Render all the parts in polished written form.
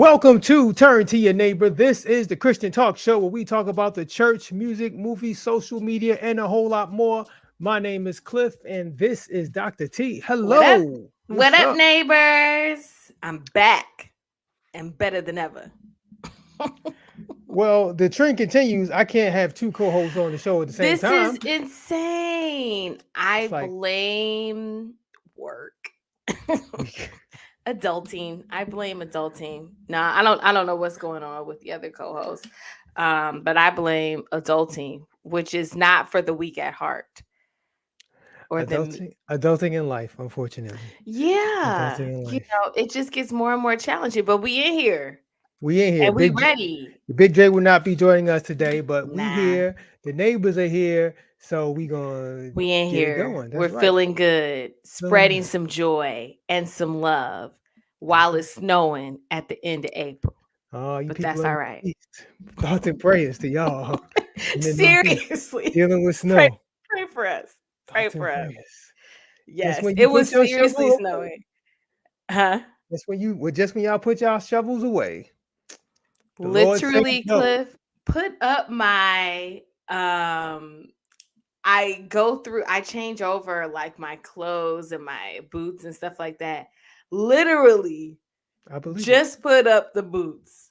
Welcome to Turn to Your Neighbor. This is the Christian Talk Show where we talk about the church, music, movies, social media, and a whole lot more. My name is Cliff, and this is Dr. T. What up? Hello. What What's up, up? neighbors? I'm back and better than ever. Well, the trend continues. I can't have two co-hosts on the show at the same This is time. insane. I It's like blame work. Adulting. I blame adulting. Nah, I don't know what's going on with the other co-hosts. But I blame adulting, which is not for the weak at heart. Or the adulting in life, unfortunately. Yeah. Adulting in life. It just gets more and more challenging. But we in here We in here. and we ready. Big J will not be joining us today, but we Nah. here. The neighbors are here, so we gonna We in get it here. going. We're That's right. feeling good, Feeling spreading good. some joy and some love That's while right. it's snowing at the end of April. Oh, you But people that's in all the right. East. Thoughts and prayers to y'all in the Northeast Seriously. dealing with Pray, snow. pray for us. Pray Thoughts and for us. prayers. Just Yes. when you It put was your seriously shovel away. snowing. Huh? Just when y'all put y'all shovels away. The Lord says Literally, no. Cliff, put up my I change over like my clothes and my boots and stuff like that. Literally I believe it. just put up the boots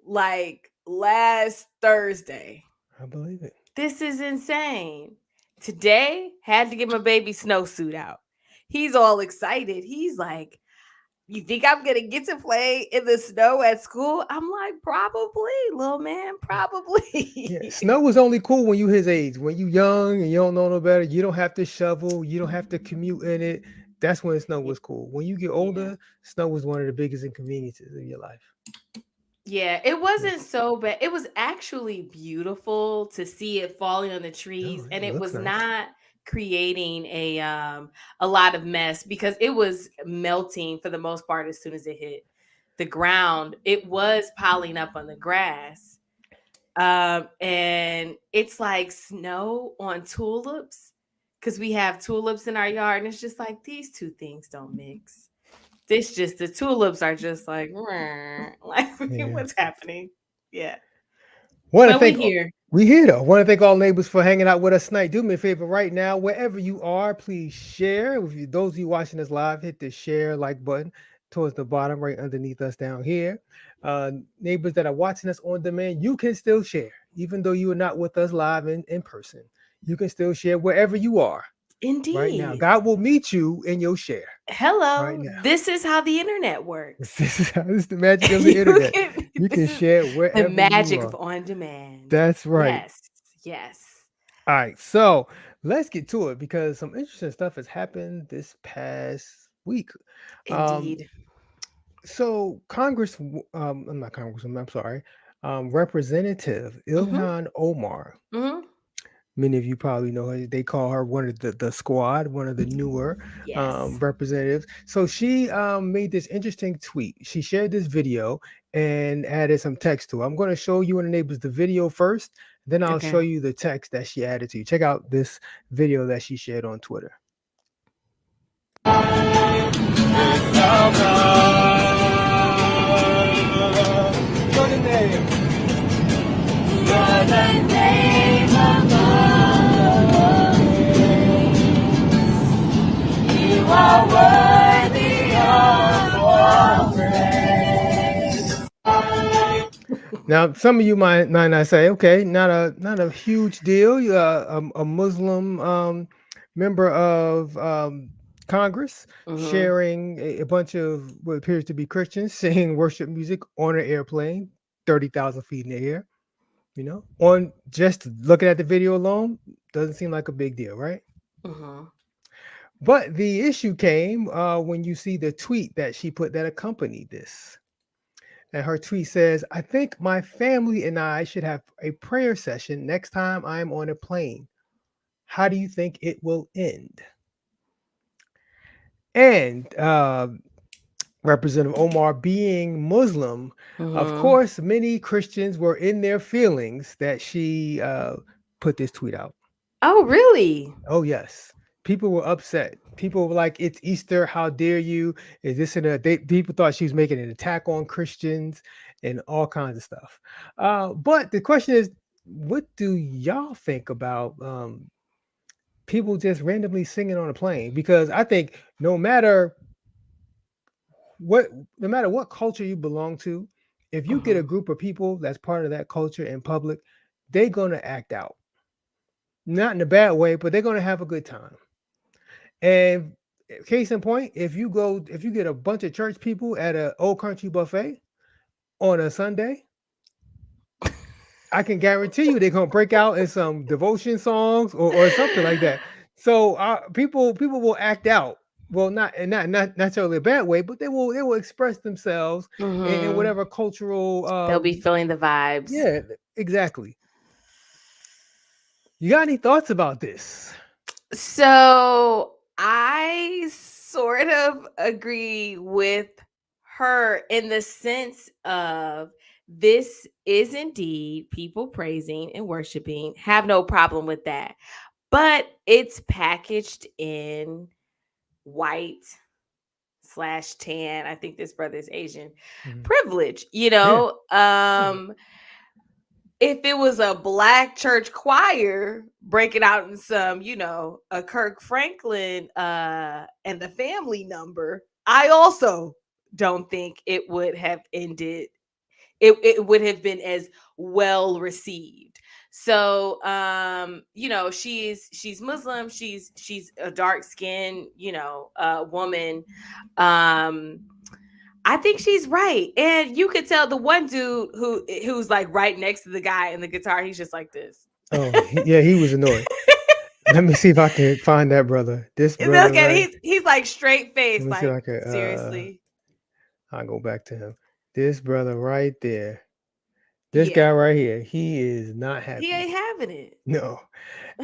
like last Thursday. I believe it. This is insane. Today, had to get my baby snowsuit out. He's all excited. He's like, "You think I'm going to get to play in the snow at school?" I'm like, "Probably, little man, Yeah, probably." snow was only cool when you his age. When you young and you don't know no better, you don't have to shovel, you don't have to commute in it. That's when snow Yeah. was cool. When you get Yeah. older, snow was one of the biggest inconveniences of your life. Yeah, it Yeah. wasn't so bad. It was actually beautiful to see it falling on the trees, Oh, and it it looks was nice. not creating a lot of mess because it was melting for the most part as soon as it hit the ground. It was piling up on the grass. And it's like snow on tulips because we have tulips in our yard, and it's just like these two things don't mix. This just the tulips are just like, like Yeah. what's happening? Yeah. Want to But we thank here. we here though. Want to thank all neighbors for hanging out with us tonight. Do me a favor right now, wherever you are, please share. If you, those of you watching us live, hit the share like button towards the bottom right underneath us down here. Neighbors that are watching us on demand, you can still share, even though you are not with us live in person. You can still share wherever you are right now. Indeed. God will meet you in your share right Hello. now. This is how the internet works. This is the magic of the You internet. can You can this is share the wherever you magic of are. on demand. That's right. Yes. Yes. All right, so let's get to it because some interesting stuff has happened this past week. Um, Indeed. so I'm not Congresswoman, I'm sorry, Representative Mm-hmm. Ilhan Omar. Mm-hmm. Many of you probably know her. They call her one of the squad, one of the newer Yes. representatives. So she made this interesting tweet. She shared this video and added some text to it. I'm going to show you and the neighbors the video first, then I'll Okay. show you the text that she added to you. Check out this video that she shared on Twitter. Now, some of you might not say, okay, not a huge deal. You're a Muslim member of Congress Mm-hmm. sharing a bunch of what appears to be Christians singing worship music on an airplane, 30,000 feet in the air. You know, on just looking at the video alone, doesn't seem like a big deal, right? Mm-hmm. But the issue came when you see the tweet that she put that accompanied this. And her tweet says, I think my family and I should have a prayer session next time I'm on a plane. How do you think it will end? And Representative Omar being Muslim, of Mm-hmm. course, many Christians were in their feelings that she put this tweet out. Oh, really? Oh, yes. People were upset. People were like, "It's Easter. How dare you? Is this in a?" People thought she was making an attack on Christians and all kinds of stuff. But the question is, what do y'all think about people just randomly singing on a plane? Because I think what, no matter what culture you belong to, if you get a Mhm. group of people that's part of that culture in public, they're gonna act out, not in a bad way, but they're gonna have a good time. And case in point, if you get a bunch of church people at a old country buffet on a Sunday, I can guarantee you they're gonna break out in some devotion songs or something like that. So people will act out. Well, not necessarily a bad way, but they will express themselves in Mhm. whatever cultural They'll be feeling the vibes. yeah, exactly. You got any thoughts about this? So I sort of agree with her in the sense of this is indeed people praising and worshiping. Have no problem with that. But it's packaged in white slash tan. I think this brother is Asian. Mhm. Privilege, Yeah. Yeah. if it was a black church choir breaking out in some, a Kirk Franklin and the family number, I also don't think it would have ended it would have been as well received. So she's Muslim, she's a dark skinned, woman. Um I think she's right. And you could tell the one dude who's like right next to the guy in the guitar, he's just like this. Oh, yeah, he was annoyed. Let me see if I can find that brother. This And brother, look at right? he's like straight Let face, me see if like I can. seriously. I'll go back to him. This brother right there. This Yeah. guy right here. He is not He happy. ain't having it. No.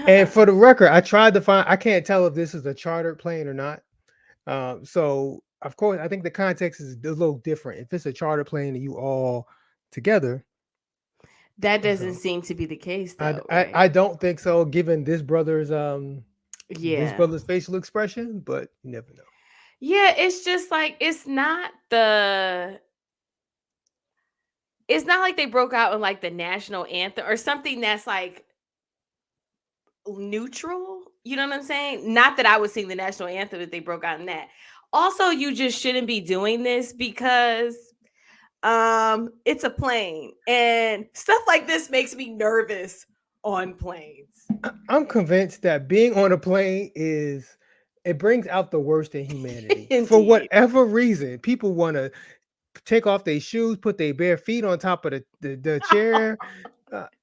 And for Uh-uh. the record, I tried to find. I can't tell if this is a chartered plane or not. So of course, I think the context is a little different. If it's a charter plane and you all together, That doesn't so seem to be the case I though, I, I right? don't think so. Given this Yeah. brother's facial expression, but you never know. Yeah, it's just like it's not like they broke out in like the national anthem or something that's like neutral. You know what I'm saying? Not that I would sing the national anthem if they broke out in that. Also, you just shouldn't be doing this because it's a plane and stuff like this makes me nervous on planes. I'm convinced that being on a plane it brings out the worst in humanity. For Indeed. whatever reason, people want to take off their shoes, put their bare feet on top of the chair.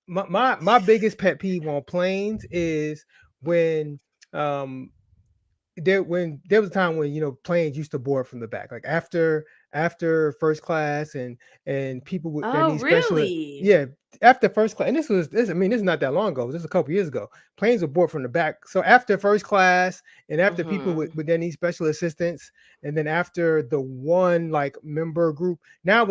My biggest pet peeve on planes is when um there was a time when planes used to board from the back, like after first class, and people that Oh, need special, really? yeah, after first class. And this, I mean, this is not that long ago, this is a couple years ago. Planes were board from the back, so after first class and after people Mhm. with that need special assistance, and then after the one like member group, now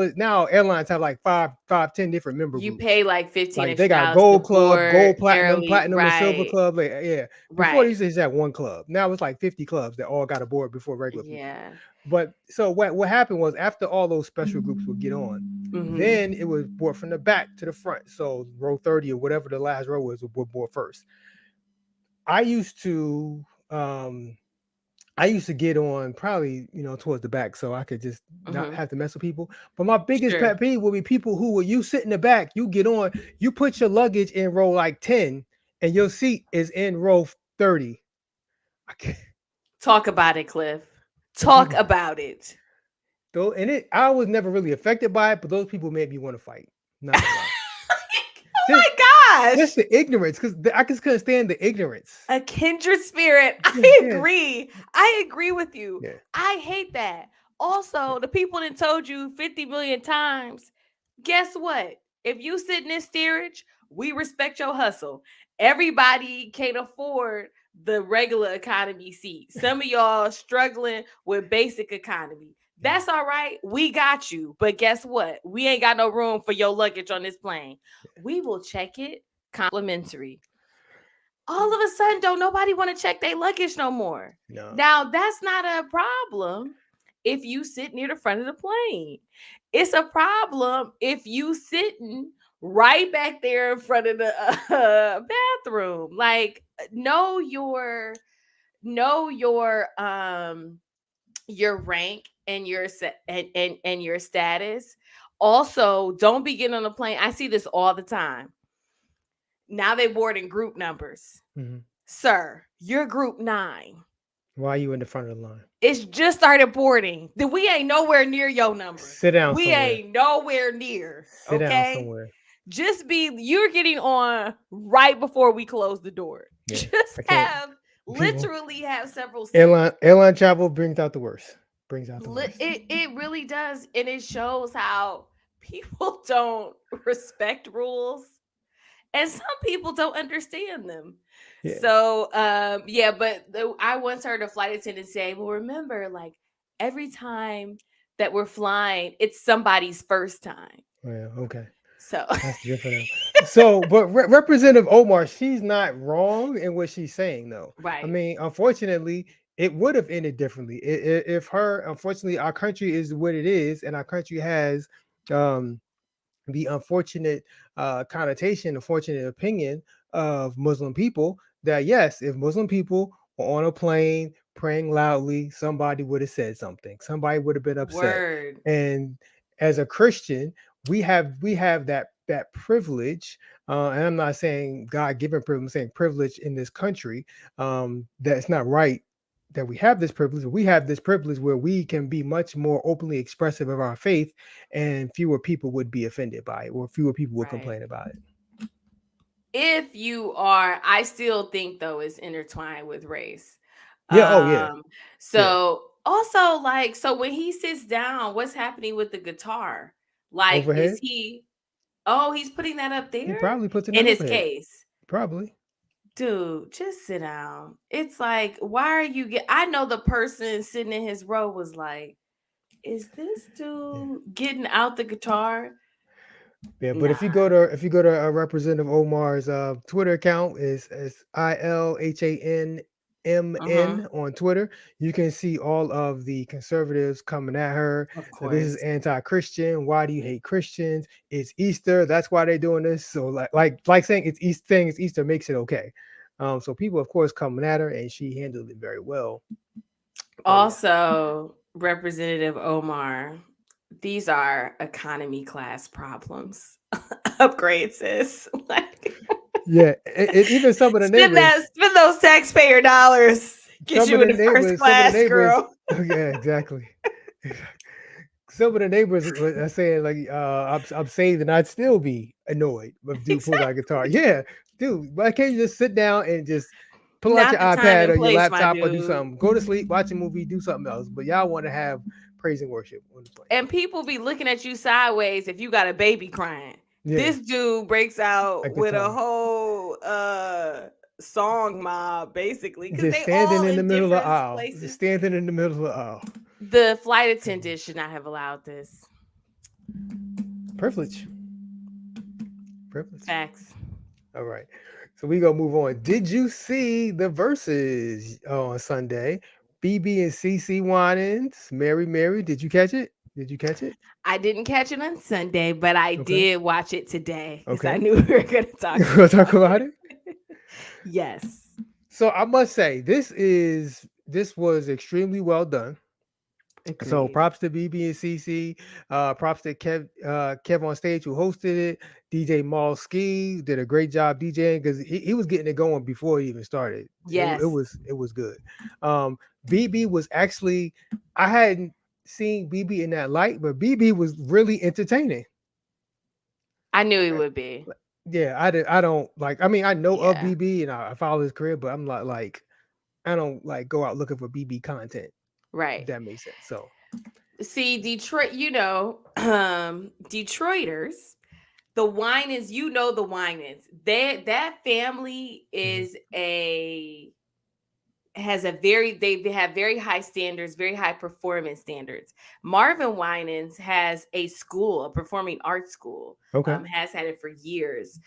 airlines have like five, 10 different member You groups. pay like 15 Like they extra got dollars to gold club, board gold platinum, early. platinum and silver Right. club. Like, yeah. Before they Right. used to just have one club. Now it's like 50 clubs that all got aboard before regular people. Yeah. But so what happened was after all those special groups would get on, Mhm. then it was board from the back to the front. So row 30 or whatever the last row was would board first. I used to I used to get on probably, towards the back so I could just not Mhm. have to mess with people. But my biggest Sure. pet peeve would be people who you sit in the back, you get on, you put your luggage in row like 10 and your seat is in row 30. I can't, Talk about it, Cliff. and Talk people about it. though, and I was never really affected by it, but those people made me want to fight. Not gonna lie. Just Oh my just gosh. the ignorance, because I just couldn't stand the ignorance. A kindred spirit. Yeah, I yeah, agree. I agree with you. yeah. I hate that. Also, the people that told you 50 million times, guess what? If you sit in this steerage, we respect your hustle. Everybody can't afford the regular economy seat. Some of y'all struggling with basic economy. Yeah. That's all right. We got you. But guess what? We ain't got no room for your luggage on this plane. We will check it complimentary. all of a sudden don't nobody want to check their luggage no more. No. Now that's not a problem if you sit near the front of the plane. It's a problem if you sitting right back there in front of the bathroom. Like know your rank and and your status. Also, don't be getting on the plane. I see this all the time. Now they board in group numbers. Hmm. Sir, you're group 9. Why are you in the front of the line? It's just started boarding. We ain't nowhere near your number. Sit down We somewhere. ain't nowhere near. Sit down Okay? somewhere. Just you're getting on right before we close the door. Yeah, Just I can't. People, literally have several seats. airline travel brings out the worst. Brings out the worst. It really does. And it shows how people don't respect rules. And some people don't understand them. Yeah. So yeah, but I once heard a flight attendant say, well, remember, like every time that we're flying, it's somebody's first time. Yeah. Okay. So That's different. So, but Representative Omar, she's not wrong in what she's saying, though. I right. mean, unfortunately, it would have ended differently if her. Unfortunately, our country is what it is, and our country has um, the unfortunate connotation, unfortunate opinion of Muslim people that yes, if Muslim people were on a plane praying loudly, somebody would have said something. Somebody would have been upset. Word. And as a Christian, we have that privilege. And I'm not saying God given privilege, I'm saying privilege in this country. That's not right that we have this privilege. We have this privilege where we can be much more openly expressive of our faith, and fewer people would be offended by it, or fewer people would Right. complain about it. If you are, I still think though it's intertwined with race. Yeah. Oh yeah. Um, Yeah. so also like so when he sits down, what's happening with the guitar? Like, is Overhead. he he's putting that up He there probably puts it in in his overhead. case. Probably. Dude, just sit down. It's like, why are you I know the person sitting in his row was like, is this Yeah. dude getting out the guitar? Yeah, but Nah. if you go to Representative Omar's Twitter account is Uh-huh. ILHANMN on Twitter, you can see all of the conservatives coming at her. Of This is course. anti-Christian. Why do you hate Christians? It's Easter. That's why they're doing this. So like saying it's Easter thing, it's Easter makes it okay. So people of course coming at her, and she handled it very well. But yeah, Also, Representative Omar, these are economy class problems. Upgrade, sis. Like, yeah, even some of the neighbors. spend those taxpayer dollars. Get Some you of the into first neighbors, some of the class, neighbors, girl. yeah, exactly. Some of the neighbors are saying like, I'm saved, and I'd still be annoyed if dude pulls out a Exactly. guitar. Yeah, dude, why can't you just sit down and just pull out Not your the time iPad and or your place, my laptop or do dude. something? Go to sleep, watch a movie, do something else. But y'all want to have praise and worship on the plane. And people be looking at you sideways if you got a baby crying. Yeah, This dude breaks a out with a guitar. whole song mob basically because Just they standing all in the in middle of the different aisle. Just places. standing in the middle of the aisle. The flight attendant should not have allowed this. Privilege. Privilege. Facts. All right. So we gonna move on. Did you see the verses on Sunday? BeBe and CeCe Winans, Mary Mary. Did you catch it? Did you catch it? I didn't catch it on Sunday, but I Okay. did watch it today because I Okay. knew we were going to talk We'll about talk about it. it. Yes. So I must say, this was extremely well done. So Agreed. props to BeBe and CeCe. Props to Kev on stage who hosted it. DJ Maul Ski did a great job DJing because he was getting it going before he even started. Yes. It was good. BeBe was actually, I hadn't seen BeBe in that light, but BeBe was really entertaining. I knew he Uh, would be. Yeah, I don't like. I mean, I know of Yeah. BeBe and I follow his career, but I'm not like I don't like go out looking for BeBe content. If Right. that makes sense. So See, Detroit, Detroiters, the wine is, the wine is. That family mhm. is a has a very they have very high standards, very high performance standards. Marvin Winans has a school, a performing arts school. Okay. Has had it for years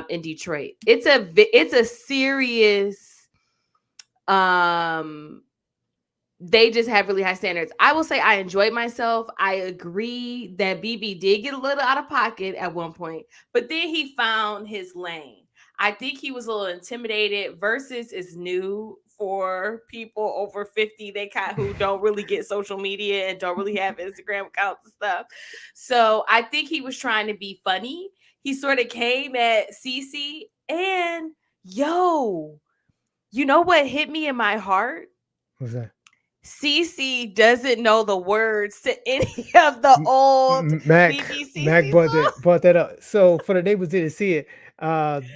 in Detroit. It's a serious um they just have really high standards. I will say I enjoyed myself. I agree that BB did get a little out of pocket at one point, but then he found his lane. I think he was a little intimidated. Verzuz is new for people over 50. They kind who don't really get social media and don't really have Instagram accounts and stuff. So I think he was trying to be funny. He sort of came at CeCe and yo, you know what hit me in my heart? What's that? CeCe doesn't know the words to any of the old Mac BBC Mac brought that up. So for the neighbors didn't see it, songs.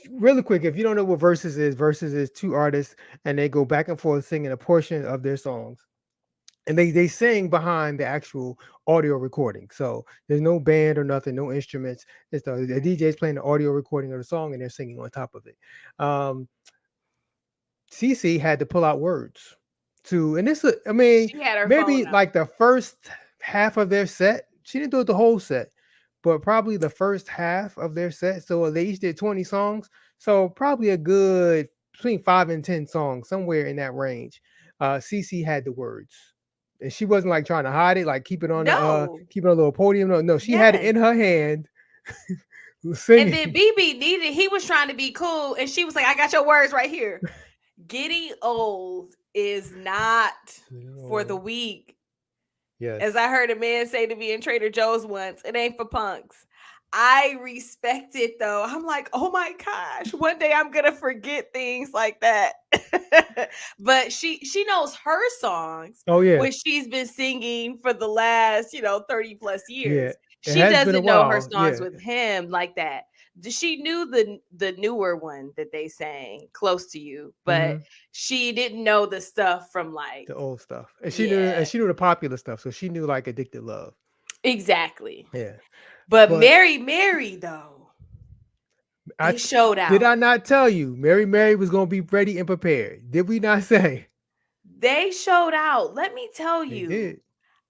really quick, if you don't know what Versus is two artists and they go back and forth singing a portion of their songs. And they sing behind the actual audio recording. So there's no band or nothing, no instruments. It's the DJ's playing the audio recording of the song and they're singing on top of it. CeCe had to pull out words to, and this, I mean, She had her phone maybe out. like the first half of their set. She didn't do it the whole set, but probably the first half of their set. So they each did 20 songs. So probably a good between 5 and 10 songs, somewhere in that range. CeCe had the words. And she wasn't like trying to hide it, like No. keep it on a little podium. No, she had it Yes. in her hand, And then singing. BB needed, he was trying to be cool. And she was like, I got your words right here. Getting old is not for the Oh, weak. As yes. I heard a man say to me in Trader Joe's once, it ain't for punks. I respect it though. I'm like, oh my gosh, one day I'm gonna forget things like that. But she knows her songs, Oh yeah, which she's been singing for the last 30 plus yeah. years. It She has been a doesn't know her while. songs Yeah. with him like that. She knew the newer one that they sang, Close to You, but Hmm. she didn't know the stuff from like, The old stuff, and yeah, she knew the popular stuff, so she knew like Addicted Love. exactly. Yeah, But but Mary though, I they showed did out. I not tell you Mary was gonna be ready and prepared? Did we not say They showed out. Let me tell they you, did?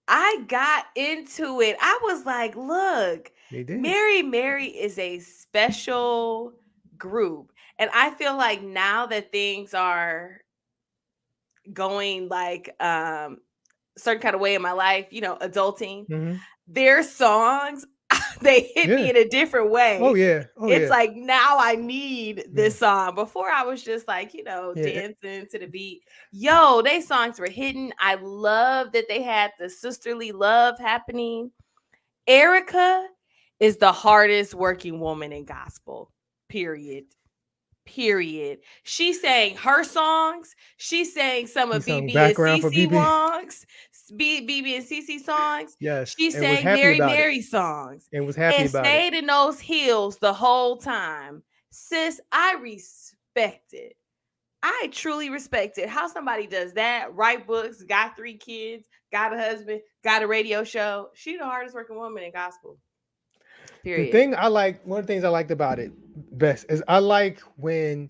I got into it. I was like, look, They did. Mary is a special group. And I feel like now that things are going like certain kind of way in my life, adulting, Hmm. their songs they hit me Yeah. in a different Oh way. yeah. Oh It's yeah. like now I need Yeah. this song. Before I was just like, Yeah. dancing to the beat. Yo, they songs were hitting. I love that they had the sisterly love happening. Erica is the hardest working woman in gospel. Period. Period. She sang her songs. She sang some She of sung BB and background for CeCe BB. songs. BB and CeCe songs. Yes, She and was sang happy about it. Mary songs And was happy and about it. stayed in those heels the whole time. Sis, I respect it. I truly respect it. How somebody does that, write books, got 3 kids, got a husband, got a radio show. She the hardest working woman in gospel. The Period. thing I like, one of the things I liked about it best is I like whenever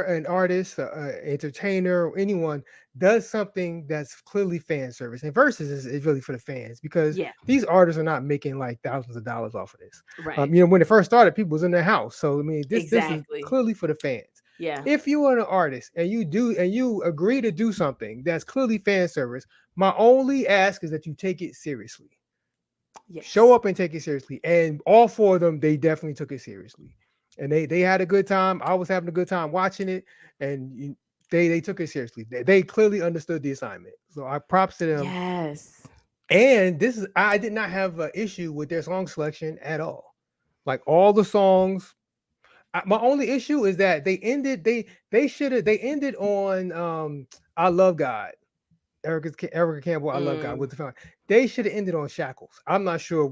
an artist, entertainer, or anyone does something that's clearly fan service, and Versus is really for the fans because Yeah. these artists are not making like thousands of dollars off of this. Right. When it first started, people was in their house, so I mean, this is Exactly. clearly for the fans. Yeah. If you are an artist and you agree to do something that's clearly fan service, my only ask is that you take it seriously. Show Yes. up and take it seriously. And all four of them, they definitely took it seriously. And they had a good time. I was having a good time watching it, and they took it seriously. They clearly understood the assignment. So I props to them. Yes. And this is I did not have an issue with their song selection at all. Like all the songs. My only issue is that they ended on I Love God. Erica Campbell, I Love God Mm, with the film. They should have ended on Shackles. I'm not sure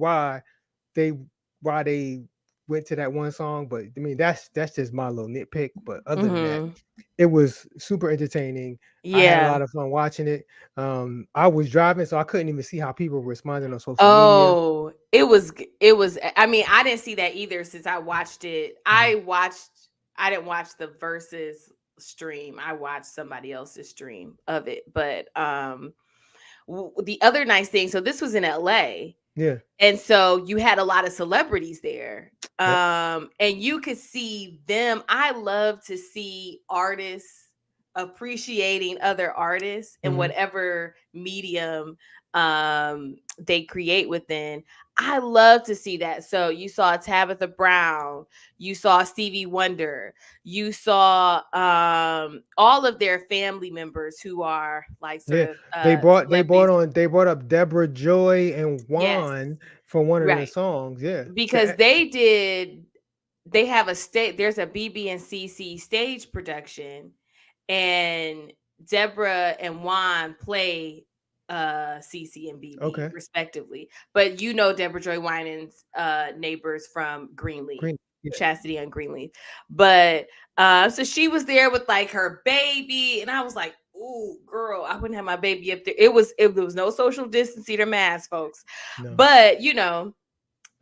they why they went to that one song, but I mean that's just my little nitpick. But other than that, mhm. it was super entertaining. I had a Yeah. lot of fun watching it. I was driving, so I couldn't even see how people were responding on social media. Oh, it was I mean, I didn't see that either since I watched it. Mhm. I watched I didn't watch the Versus stream. I watched somebody else's stream of it. But the other nice thing, so this was in LA. Yeah. And so you had a lot of celebrities there. Yep. And you could see them. I love to see artists appreciating other artists in Hmm. whatever medium they create within. I love to see that. So you saw Tabitha Brown, you saw Stevie Wonder, you saw all of their family members who are like sort Yeah. of They celebrities. brought up Deborah Joy and Yes, Juan for one of their right. songs. Yeah. Because they have a state, there's a BeBe and CeCe stage production, and Deborah and Juan play CeCe and BeBe Okay. respectively. But you know Deborah Joy Winans neighbors from Greenleaf, Green. Yeah. Chastity on Greenleaf. But so she was there with like her baby, and I was like, ooh, girl, I wouldn't have my baby up there. There was no social distancing or mask, folks. No. But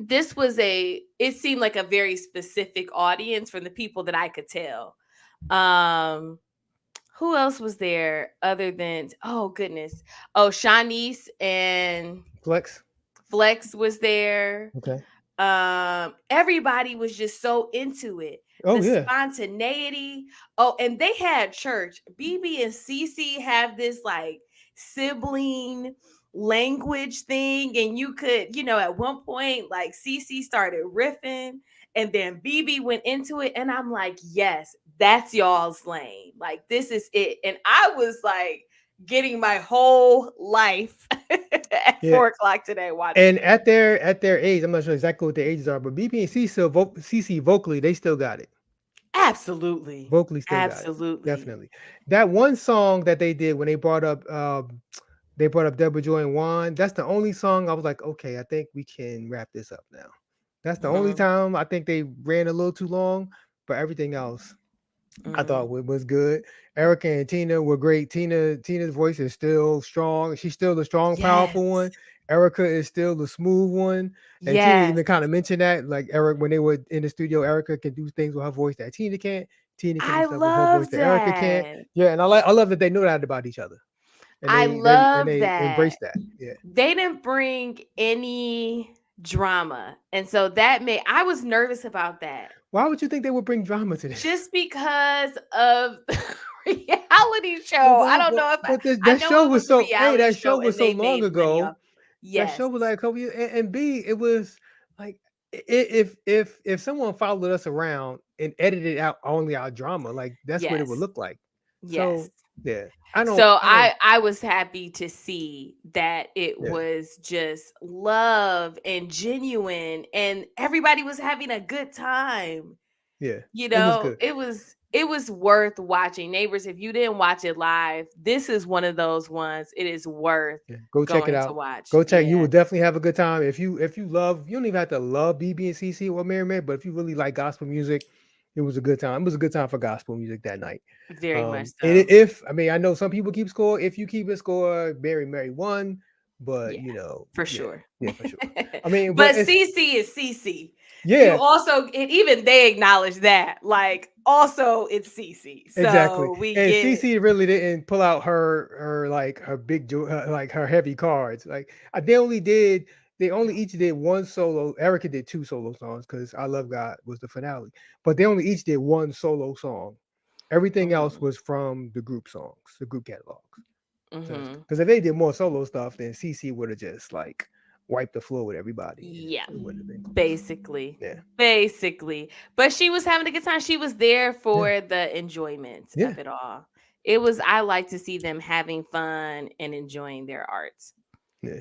this was it seemed like a very specific audience from the people that I could tell. Um who else was there other than, oh goodness. Oh, Shanice and Flex. Flex was there. Okay. Everybody was just so into it. Oh The yeah. spontaneity. Oh, and they had church. BeBe and CeCe have this like sibling language thing, and you could, at one point, like CeCe started riffing, and then BeBe went into it, and I'm like, yes, that's y'all's lane. Like, this is it. And I was like getting my whole life at Yeah. 4 o'clock today watching And it. at their age, I'm not sure exactly what their ages are, but BB and CC vocally, they still got it. Absolutely. Vocally still got it. Absolutely. Definitely. That one song that they did when they brought up Deborah Joy and Juan, that's the only song I was like, okay, I think we can wrap this up now. That's the only Mhm. time I think they ran a little too long, but everything else I thought Mhm. was good. Erica and Tina were great. Tina's voice is still strong. She's still the strong, Yes. powerful one. Erica is still the smooth one. And Tina Yes. even kind of mentioned that, like Eric, when they were in the studio, Erica can do things with her voice that Tina can't. Tina can do I stuff with her voice love that Erica can't. that. Yeah, and I love that they know that about each other, and I love they that. embrace that. Yeah. They didn't bring any drama. And so I was nervous about that. Why would you think they would bring drama to this? Just because of the reality But show. I don't know if I that know show it was was a so hey, reality that show show was and so they long made money off. ago. That Yes. show was like a couple years, and B, it was like if someone followed us around and edited out only our drama, like that's what it would Yes. look like. Yes. So yeah, So I don't I was happy to see that it yeah was just love and genuine, and everybody was having a good time. yeah it was good. It was worth watching. Neighbors, if you didn't watch it live, this is one of those ones it is worth Yeah, go check it going to out. watch. Go check. You Yeah, will definitely have a good time if you love. You don't even have to love BB and CC or Mary Mary, but if you really like gospel music, it was a good time. It was a good time for gospel music that night. very much And so. if I mean I know some people keep score. If you keep a score, Mary Mary won, but Yeah, for yeah, sure. yeah for sure. I mean, but But it's CC is CC. You yeah, also, and even they acknowledge that. Like, also it's CC. exactly. So we And get, CC really didn't pull out her like her big like her heavy cards. Like they only each did one solo. Erica did two solo songs because I Love God was the finale, but they only each did one solo song. Everything else mhm, was from the group songs, the group catalogs. mhm. Because if they did more solo stuff, then CC would have just like wiped the floor with everybody, and Yeah, it wouldn't have been close. basically. Yeah, Basically. But she was having a good time. She was there yeah, for the enjoyment yeah, of it all. I like to see them having fun and enjoying their art. yeah.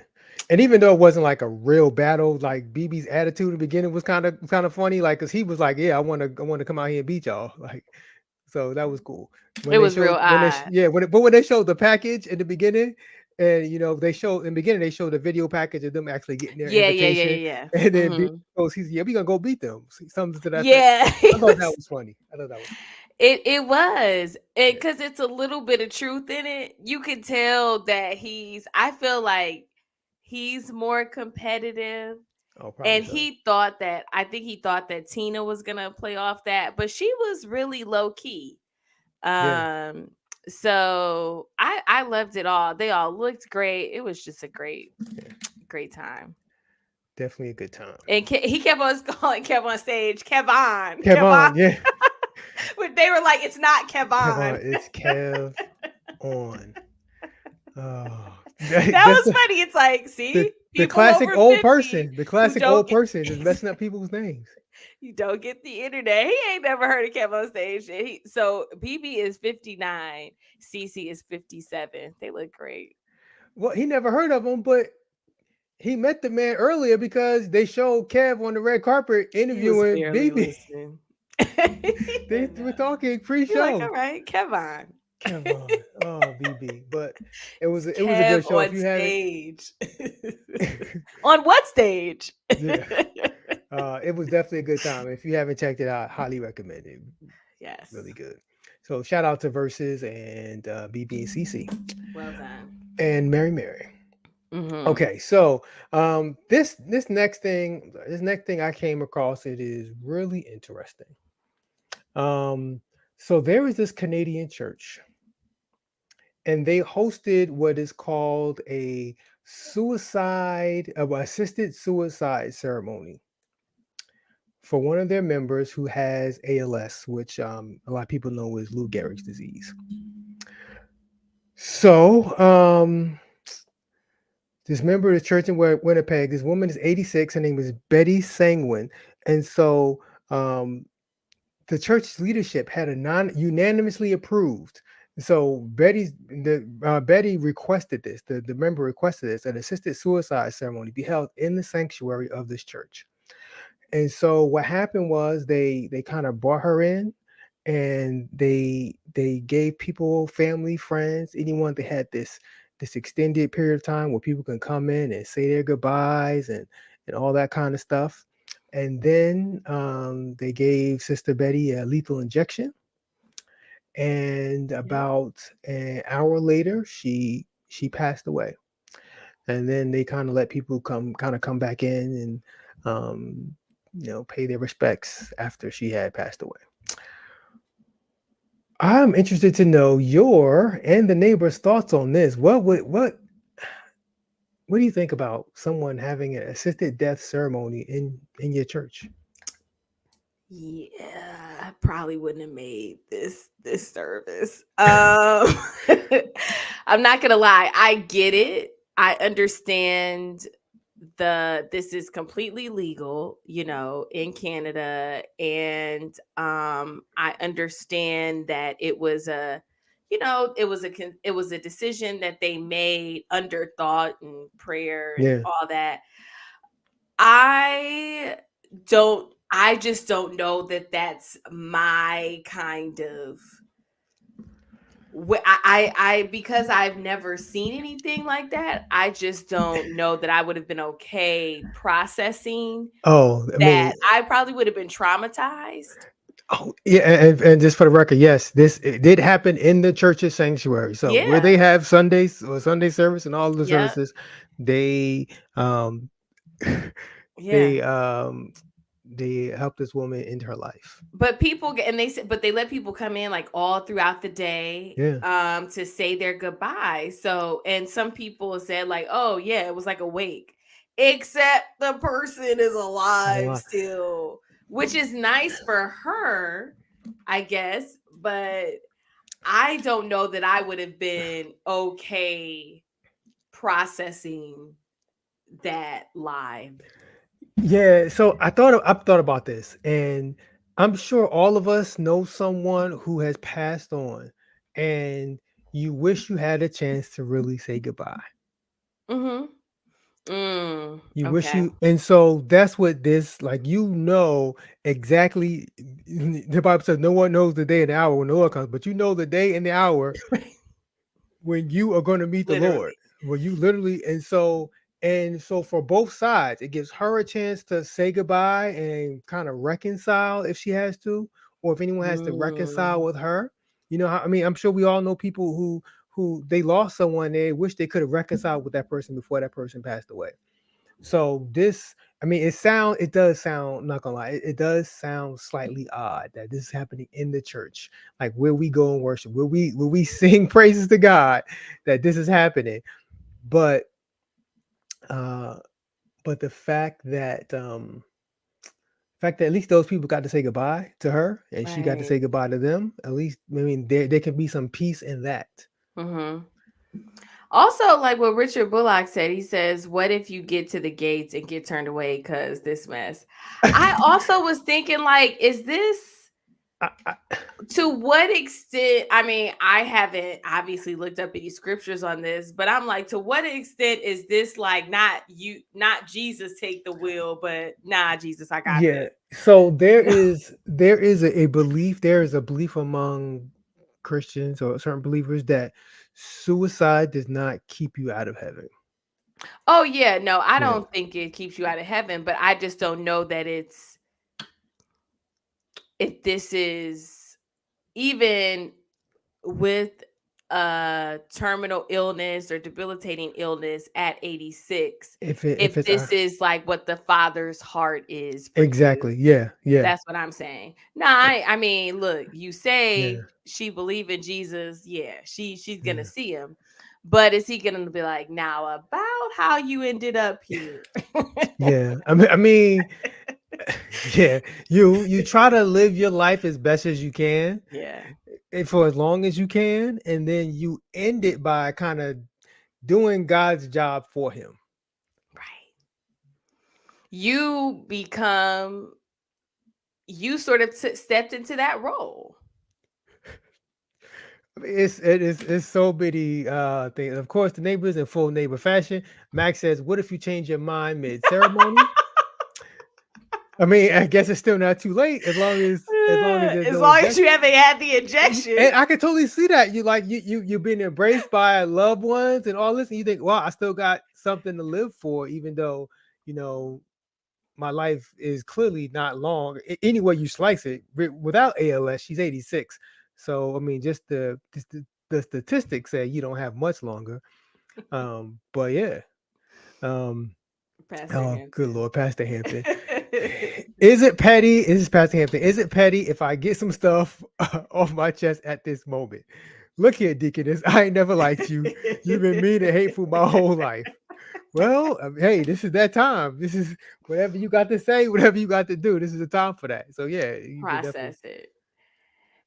And even though it wasn't like a real battle, like BB's attitude in the beginning was kind of funny, like because he was like, "Yeah, I want to come out here and beat y'all," like. So that was cool. It was real odd. When they showed the package in the beginning, and they showed in the beginning they showed the video package of them actually getting their Yeah, yeah, yeah, invitation, yeah, and yeah. then B goes, "He's yeah, we gonna go beat them." Something to that effect. Yeah, I thought that was funny. I thought that was it was it yeah, because it's a little bit of truth in it. You can tell that I feel like he's more competitive Oh, probably And so. I think he thought that Tina was gonna play off that, but she was really low key. Yeah, Um, so I loved it all. They all looked great. It was just a yeah, great time. definitely a good time. And he kept on calling Kev on stage, Kevon, Kevon. Kevon, yeah, But they were like, it's not Kevon. Kevon, it's Kev on. Oh, That that's was funny. It's like, the see, the people classic over old 50 person. The who classic don't old get person is messing up people's names. you don't get the internet. He ain't never heard of Kev on stage. And so BB is 59, CeCe is 57. They look great. Well, he never heard of him, but he met the man earlier because they showed Kev on the red carpet He was interviewing barely BB. listening. He They didn't were know. talking You're like, all pre-show. right, Kevon. Kevon, oh BB, but It's it was a Kev good show. If on you haven't, stage. On what stage? yeah, it was definitely a good time. If you haven't checked it out, highly recommend it. Yes. Really good. So shout out to Verzuz and BB and CC Well done. and Mary. Hmm. Okay, so this next thing I came across, it is really interesting. Um, so there is this Canadian church, and they hosted what is called a assisted suicide ceremony for one of their members who has ALS, which a lot of people know is Lou Gehrig's disease. So, this member of the church in Winnipeg, this woman is 86. Her name is Betty Sangwin. And so, the church's leadership had a unanimously approved. So Betty requested this. The member requested this, an assisted suicide ceremony be held in the sanctuary of this church. And so what happened was they kind of brought her in, and they gave people, family, friends, anyone that had this extended period of time where people can come in and say their goodbyes and all that kind of stuff. And then they gave Sister Betty a lethal injection, and Yep. about an hour later, she passed away. And then they kind of let people come back in and pay their respects after she had passed away. I'm interested to know your and the neighbor's thoughts on this. What do you think about someone having an assisted death ceremony in your church? Yeah, I probably wouldn't have made this service. I'm not gonna lie, I get it. I understand this is completely legal, in Canada, and I understand that it was a decision that they made under thought and prayer and Yeah. all that. I just don't know that that's my kind of because I've never seen anything like that. I just don't know that I would have been okay processing Oh, I mean, that. I probably would have been traumatized. oh yeah, and just for the record, yes, this it did happen in the church's sanctuary. So where Yeah. they have Sundays or Sunday service and all of the Yep. services, they um Yeah. they um they helped this woman into her life. But people get, and they said, but they let people come in like all throughout the day, Yeah. to say their goodbyes. So, and some people said like, oh yeah, it was like a wake, except the person is A alive lot. still, which is nice for her, I guess. But I don't know that I would have been okay processing that live. Yeah, so I've thought about this, and I'm sure all of us know someone who has passed on, and you wish you had a chance to really say goodbye. Mm-hmm. You wish Okay. you, and so that's what this like. Exactly. The Bible says no one knows the day and the hour when the Lord comes, but you know the day and the hour when you are going to meet the Lord. Literally. When you literally, and so for both sides, it gives her a chance to say goodbye and kind of reconcile if she has to, or if anyone has to reconcile Mm. with her. You know how I mean, I'm sure we all know people who they lost someone, they wish they could have reconciled with that person before that person passed away. So this, I mean, it does sound, not gonna lie, it does sound slightly odd that this is happening in the church, like where we go and worship, where we sing praises to God, that this is happening. But uh but the fact that at least those people got to say goodbye to her and she got to Right. say goodbye to them, at least, I mean, there can be some peace in that. Hmm. Also, like what Richard Bullock said, he says, "What if you get to the gates and get turned away because this mess?" I also was thinking, like, is this I, to what extent? I mean, I haven't obviously looked up any scriptures on this, but I'm like, to what extent is this like not you, not Jesus take the wheel, but nah, Jesus, I got yeah. this. So You know? there is a belief, there is a belief among Christians or certain believers that suicide does not keep you out of heaven. Oh yeah, no, I Yeah. don't think it keeps you out of heaven, but I just don't know that it's if this is even with a terminal illness or debilitating illness at 86, If if it's this is like what the father's heart is for you. exactly. Yeah. Yeah. That's what I'm saying. No, I mean, look, you Yeah. say she believe in Jesus, yeah, she's gonna Yeah. see him. But is he gonna be like, now about how you ended up here? Yeah. I mean, yeah. You try to live your life as best as you can, Yeah, and for as long as you can, and then you end it by kind of doing God's job for him. right. You become you sort of stepped into that role. I mean, it's so many things. Of course, the neighbors in full neighbor fashion. Max says, "What if you change your mind mid ceremony?" I mean, I guess it's still not too late as long as there's As no long as you injection. haven't had the injection. And I can totally see that you've been embraced by loved ones and all this, and you think, "Wow, I still got something to live for," even though you know my life is clearly not long. Any way you slice it, without ALS, she's 86. So I mean, the statistics say you don't have much longer. But yeah. Um, Pastor oh, good Hampton. Lord, Pastor Hampton. Is it petty? Is this Pastor Hampton? Is it petty if I get some stuff off my chest at this moment? Look here, Deaconess. I ain't never liked you. You've been mean and hateful my whole life. Well, hey, this is that time. This is whatever you got to say, whatever you got to do. This is the time for that. So yeah, you can definitely. Process it.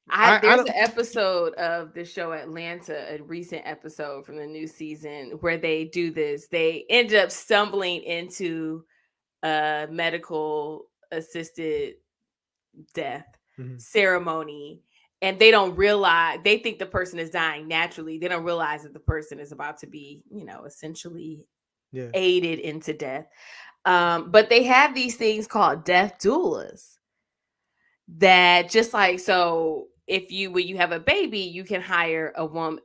I There's don't. an episode of the show Atlanta, a recent episode from the new season where they do this. They end up stumbling into a medical assisted death Mhm. ceremony, and they don't realize, they think the person is dying naturally. They don't realize that the person is about to be, essentially Yeah. aided into death. But they have these things called death doulas that just like, so if you when you have a baby, you can hire a woman,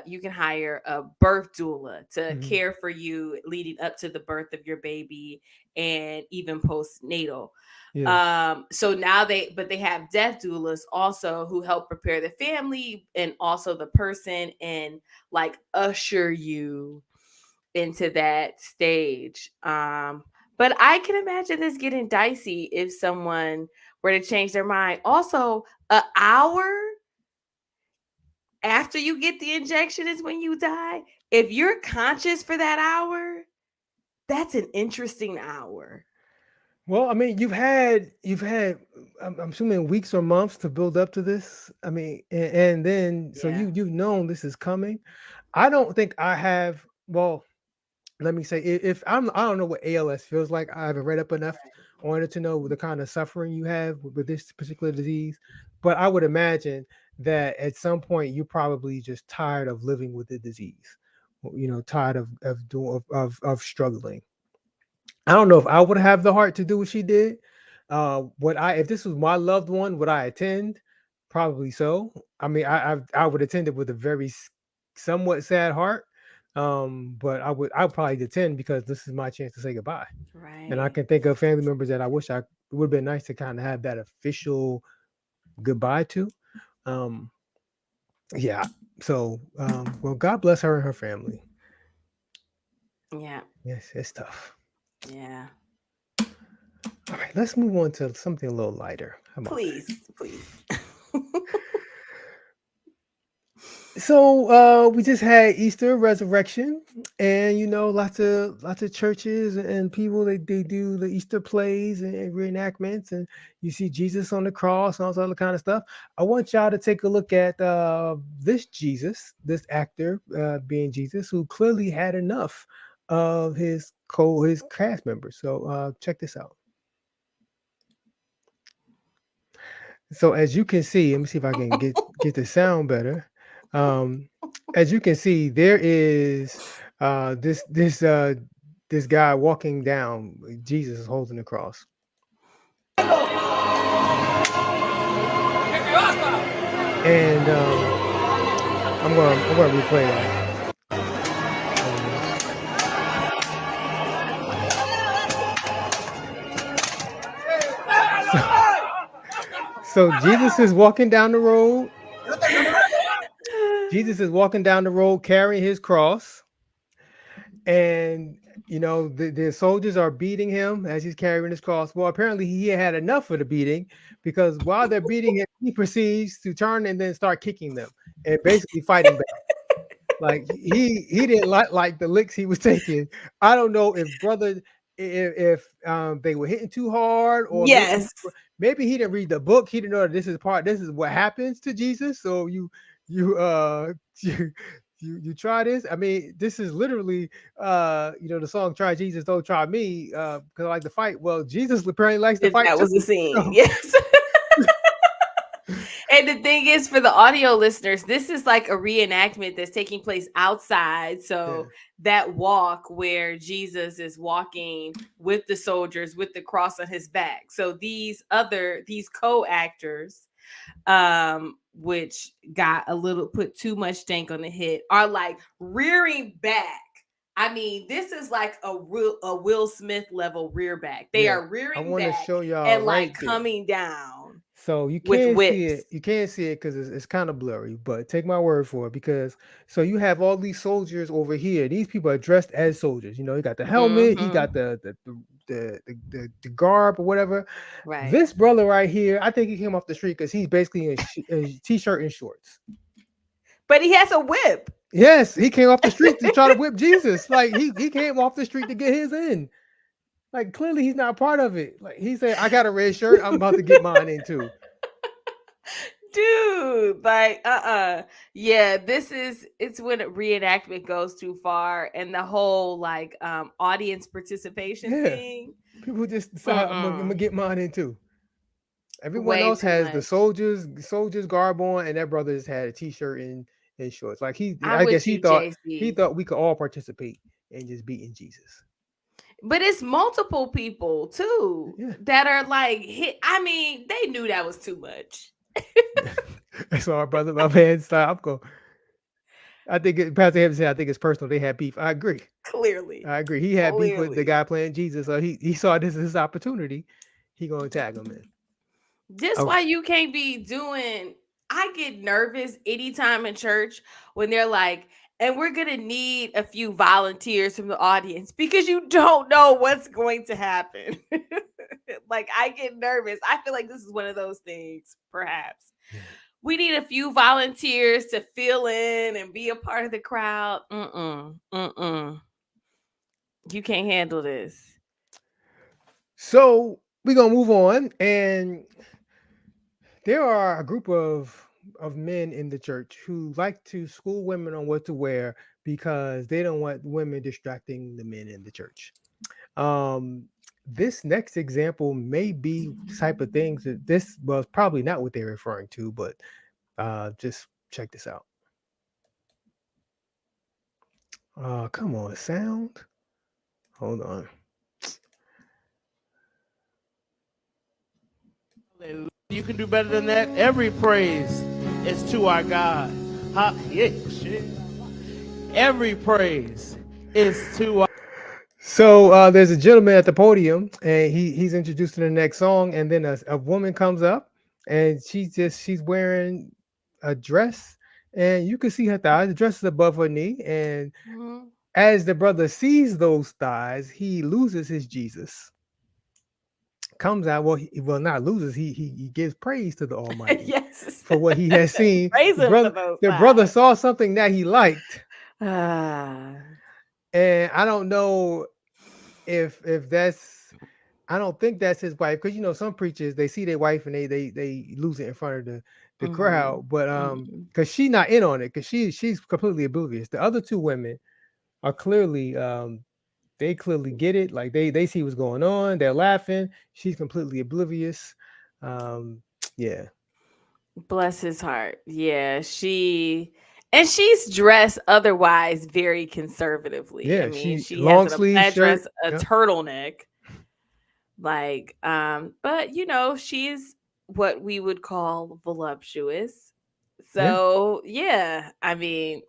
you can hire a birth doula to Hmm. care for you leading up to the birth of your baby and even postnatal. Yeah. So now they have death doulas also who help prepare the family and also the person and like usher you into that stage. But I can imagine this getting dicey if someone were to change their mind. Also, an hour after you get the injection is when you die. If you're conscious for that hour, that's an interesting hour. Well, I mean, you've had I'm assuming weeks or months to build up to this. I mean, and then so Yeah. you've known this is coming. I don't think I have. Well, let me say, if I don't know what ALS feels like. I haven't read up enough on it to know the kind of suffering you have with this particular disease. But I would imagine that at some point you're probably just tired of living with the disease. Tired of doing of struggling. I don't know if I would have the heart to do what she did. Would I, if this was my loved one, would I attend? Probably so. I mean, I would attend it with a very somewhat sad heart. But I would probably attend because this is my chance to say goodbye. And I Right. can think of family members that I wish I it would have been nice to kind of have that official goodbye to. Um, yeah. So, well, God bless her and her family. Yeah. Yes, it's tough. Yeah. All right, let's move on to something a little lighter. How about that? Please, please. So we just had Easter resurrection, and lots of churches and people they do the Easter plays and reenactments, and you see Jesus on the cross and all this other kind of stuff. I want y'all to take a look at this Jesus, this actor being Jesus, who clearly had enough of his cast members. So check this out. So as you can see, let me see if I can get the sound better. Um, as you can see, there is this guy walking down. Jesus is holding the cross, and I'm gonna replay that. Hold on. So so Jesus is walking down the road. Jesus is walking down the road carrying his cross, and the soldiers are beating him as he's carrying his cross. Well, apparently he had enough of the beating, because while they're beating him, he proceeds to turn and then start kicking them and basically fighting back. Like he didn't like the licks he was taking. I don't know if brother if they were hitting too hard, or Yes. maybe he didn't read the book. He didn't know that this is what happens to Jesus. So you you try this. I mean, this is literally the song "Try Jesus, Don't Try Me," because I like to fight. Well, Jesus apparently likes to fight That too. was the scene. So Yes. And the thing is, for the audio listeners, this is like a reenactment that's taking place outside. yeah, So that walk where Jesus is walking with the soldiers with the cross on his back. So these co-actors, which got a little put too much stank on the hit, are like rearing back. I mean, this is like a Will Smith level rear back. They yeah. are I rearing want to back show y'all and like right there. coming down So you with can't see whips. it. You can't see it because it's kind of blurry. But take my word for it, because so you have all these soldiers over here. These people are dressed as soldiers. You got the helmet. He Mhm. got the garb or whatever. Right. This brother right here, I think he came off the street because he's basically in t-shirt and shorts. But he has a whip. Yes, he came off the street to try to whip Jesus. Like he came off the street to get his in. Like clearly he's not part of it. Like he said, I got a red shirt. I'm about to get mine in too. Dude, like yeah, it's when a reenactment goes too far, and the whole like audience participation Yeah. thing. People just decide I'm gonna Mm-mm. get mine in too. Everyone Way else too has the much. soldiers garb on, and that brother just had a t-shirt and shorts. Like I'm I guess with he you, thought JC. we could all participate in just beating Jesus. But it's multiple people too Yeah. that are like hit. I mean, they knew that was too much. That's all, brother. My man, stop. Go. Pastor Hampton said I think it's personal. They had beef. I agree. Clearly. I agree. He had beef with the Clearly. guy playing Jesus, so he saw this as his opportunity. He gonna tag him in. Just Oh why you can't be doing. I get nervous anytime in church when they're like, and we're gonna need a few volunteers from the audience because you don't know what's going to happen. Like I get nervous. I feel like this is one of those things, perhaps. yeah. We need a few volunteers to fill in and be a part of the crowd. Mm-mm. Mm-mm. You can't handle this. So we're gonna move on, and there are a group of men in the church who like to school women on what to wear because they don't want women distracting the men in the church. This next example may be the type of things that this was probably not what they're referring to, but just check this out. Come on, sound. Hold on. You can do better than that. Every praise is to our God. Yeah, shit. Every praise is to our So there's a gentleman at the podium, and he's introduced to the next song, and then a woman comes up, and she's wearing a dress, and you can see her thighs. The dress is above her knee, and Mhm. As the brother sees those thighs, he loses his Jesus. Comes out, well, he will not loses. He gives praise to the Almighty Yes. for what he has seen. Praise him for those The brother thighs. saw something that he liked, Ah. and I don't know if that's. I don't think that's his wife, because some preachers, they see their wife and they lose it in front of the Mhm. crowd, but Mhm. because she's not in on it, because she's completely oblivious. The other two women are clearly they clearly get it, like they see what's going on, they're laughing. She's completely oblivious. um yeah. Bless his heart. Yeah, she's dressed otherwise very conservatively. I Yeah, mean, she she has long a sleeve plaid dress, shirt. a Yep. turtleneck, like but she's what we would call voluptuous. Yeah, So, yeah, I mean,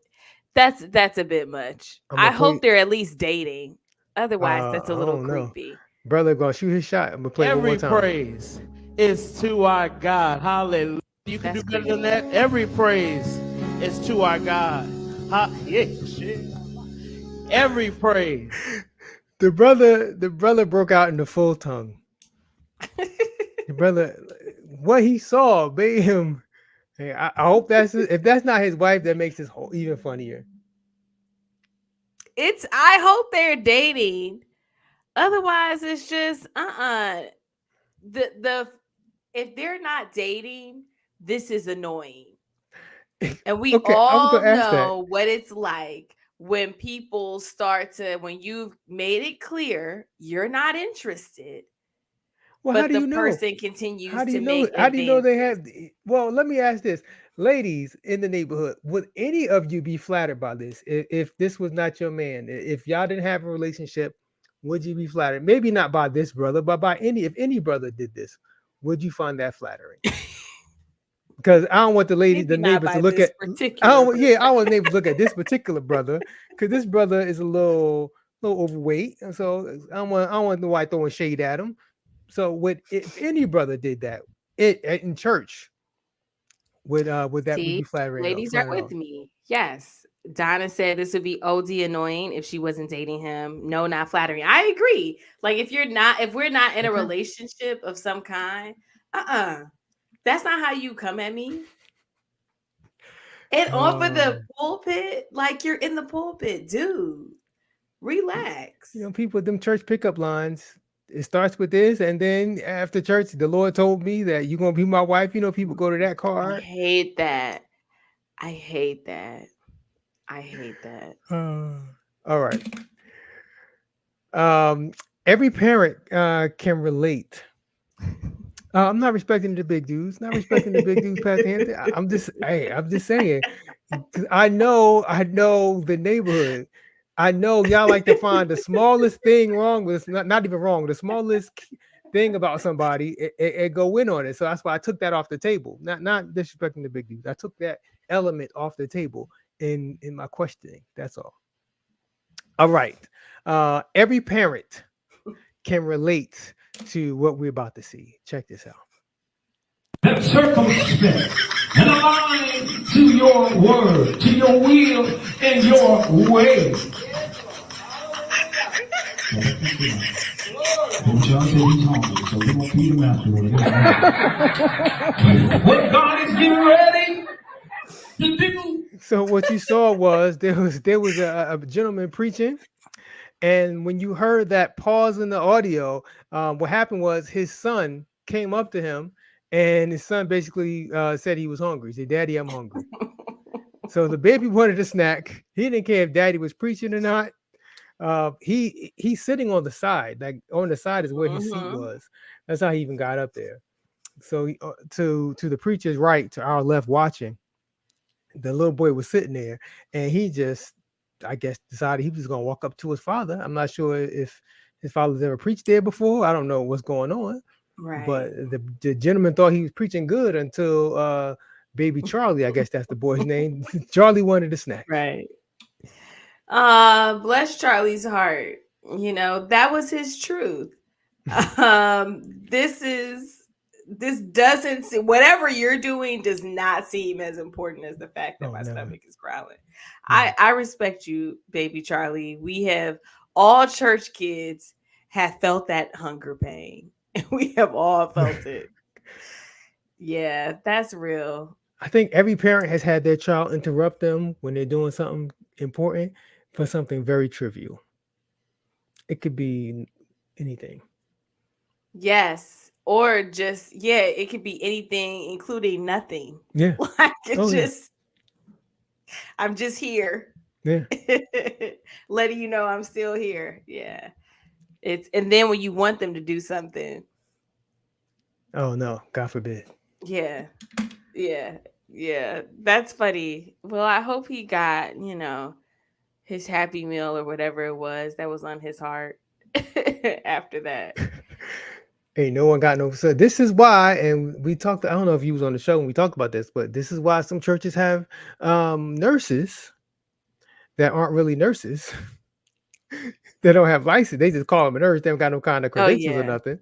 that's a bit much. I'm I gonna hope play. they're at least dating. Otherwise, that's a I little don't know. creepy. Brother gonna shoot his shot. I'm gonna play one more Every time. praise is to our God. Hallelujah. You can That's do better than creepy. that. Every praise is to our God. Yeah, shit. Every praise. The brother broke out in the full tongue. The brother, what he saw made him. Hey, I hope if that's not his wife, that makes this whole even funnier. I hope they're dating. Otherwise, it's just the if they're not dating, this is annoying. And we Okay, I was all gonna ask that. know what it's like when people start to when you've made it clear you're not interested, Well, how but do the you know? person How continues do to you know? make How do you know they advances. have? Well, let me ask this, ladies in the neighborhood. Would any of you be flattered by this? If this was not your man, if y'all didn't have a relationship, would you be flattered? Maybe not by this brother, but by any. If any brother did this, would you find that flattering? Because I don't want the Maybe not neighbors to by look this at. particular Yeah, I brother. want neighbors to look at this particular brother, because this brother is little overweight, and so I don't want nobody throwing shade at him. So if any brother did that in church, would See, be flattering ladies are flattering with off? me. Yes. Donna said this would be OD annoying if she wasn't dating him. No, not flattering. I agree. Like if we're not in a Okay. relationship of some kind, that's not how you come at me. And off of the Um, pulpit, like you're in the pulpit, dude. Relax. People with them church pickup lines. It starts with this, and then after church, the Lord told me that you're gonna be my wife. People go to that I card. hate that. I hate that. I hate that. All right. Um, every parent can relate. I'm not respecting the big dudes. Not respecting the big dudes, Pastor Anthony. I'm just saying. 'Cause I know the neighborhood. I know y'all like to find the smallest thing wrong with, not even wrong, the smallest thing about somebody, and go in on it. So that's why I took that off the table. Not disrespecting the big dudes. I took that element off the table in my questioning. That's all. All right. Every parent can relate to what we're about to see. Check this out. And circumspect and align to your word, to your will and your way. And John said he's hungry, so we're going to feed him afterwards. What God is getting ready to do. So what you saw was there was a gentleman preaching, and when you heard that pause in the audio, what happened was his son came up to him, and his son basically said he was hungry. He said, "Daddy, I'm hungry." So the baby wanted a snack. He didn't care if Daddy was preaching or not. He's sitting on the side, like on the side is where his seat Mm-hmm. was. That's how he even got up there. So to the preacher's right, to our left, watching, the little boy was sitting there, and he just, I guess, decided he was gonna walk up to his father. I'm not sure if his father's ever preached there before. I don't know what's going on, but Right. the gentleman thought he was preaching good until baby Charlie, I guess that's the boy's name. Charlie wanted a snack. Right. Bless Charlie's heart. That was his truth. This is doesn't, whatever you're doing does not seem as important as the fact that my stomach is growling. I respect you, baby Charlie. We have all church kids have felt that hunger pain. We have all felt it. Yeah, that's real. I think every parent has had their child interrupt them when they're doing something important for something very trivial. It could be anything. Yes. Or just, yeah, it could be anything, including nothing. Yeah. Like it's Oh, yeah. just, I'm just here. Yeah. Letting you know I'm still here. Yeah. And then when you want them to do something. Oh no, God forbid. Yeah. Yeah. Yeah. That's funny. Well, I hope he got, his Happy Meal or whatever it was that was on his heart after that. Ain't no one got no. So this is why, and we talked. I don't know if you was on the show when we talked about this, but this is why some churches have nurses that aren't really nurses. They don't have license. They just call them a nurse. They don't got no kind of Oh, credentials or yeah. nothing.